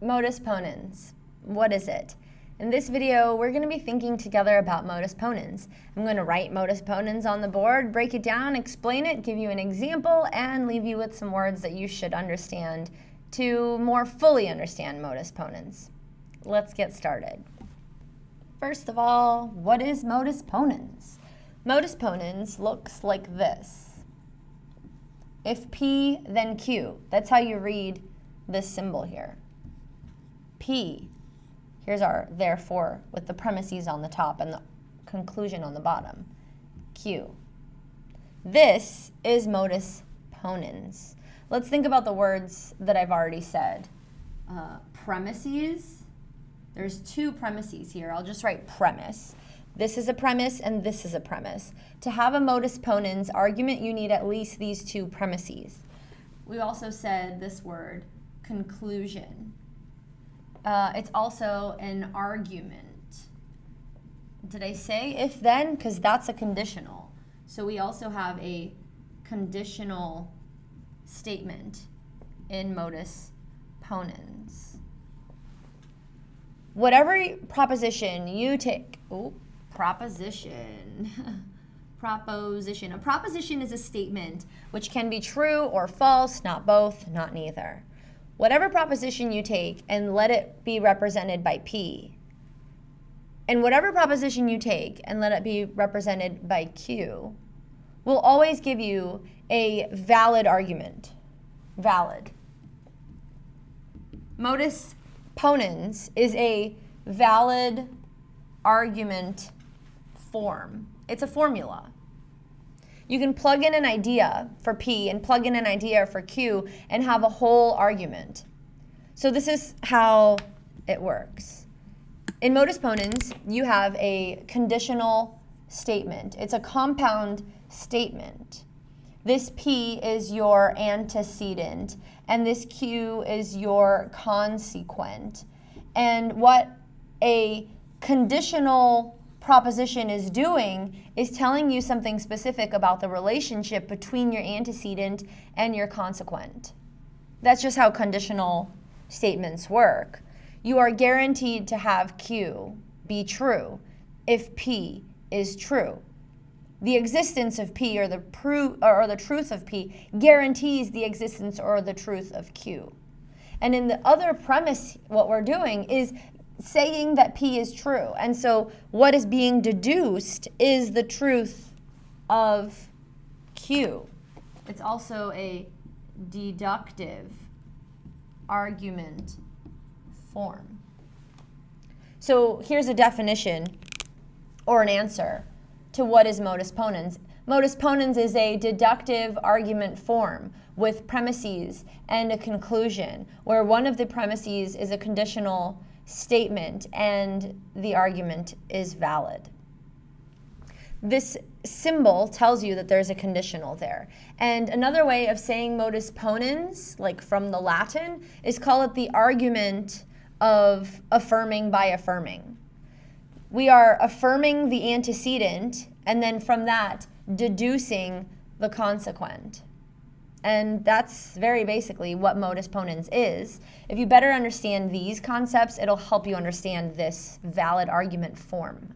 Modus ponens. What is it? In this video, we're going to be thinking together about modus ponens. I'm going to write modus ponens on the board, break it down, explain it, give you an example, and leave you with some words that you should understand to more fully understand modus ponens. Let's get started. First of all, what is modus ponens? Modus ponens looks like this. If P, then Q. That's how you read this symbol here. P. Here's our therefore with the premises on the top and the conclusion on the bottom. Q. This is modus ponens. Let's think about the words that I've already said. Premises. There's two premises here. I'll just write premise. This is a premise and this is a premise. To have a modus ponens argument, you need at least these two premises. We also said this word, conclusion. It's also an argument. Did I say if then? Because that's a conditional. So we also have a conditional statement in modus ponens. Whatever proposition you take, proposition. Proposition. A proposition is a statement which can be true or false, not both, not neither. Whatever proposition you take and let it be represented by P, and whatever proposition you take and let it be represented by Q, will always give you a valid argument. Valid. Modus ponens is a valid argument form. It's a formula. You can plug in an idea for P and plug in an idea for Q and have a whole argument. So this is how it works. In modus ponens, you have a conditional statement. It's a compound statement. This P is your antecedent, and this Q is your consequent. And what a conditional proposition is doing is telling you something specific about the relationship between your antecedent and your consequent. That's just how conditional statements work. You are guaranteed to have Q be true if P is true. The existence of P or the truth of P guarantees the existence or the truth of Q. And in the other premise, what we're doing is saying that P is true. And so what is being deduced is the truth of Q. It's also a deductive argument form. So here's a definition or an answer to what is modus ponens. Modus ponens is a deductive argument form with premises and a conclusion, where one of the premises is a conditional statement and the argument is valid. This symbol tells you that there's a conditional there. And another way of saying modus ponens, like from the Latin, is call it the argument of affirming by affirming. We are affirming the antecedent and then from that deducing the consequent. And that's very basically what modus ponens is. If you better understand these concepts, it'll help you understand this valid argument form.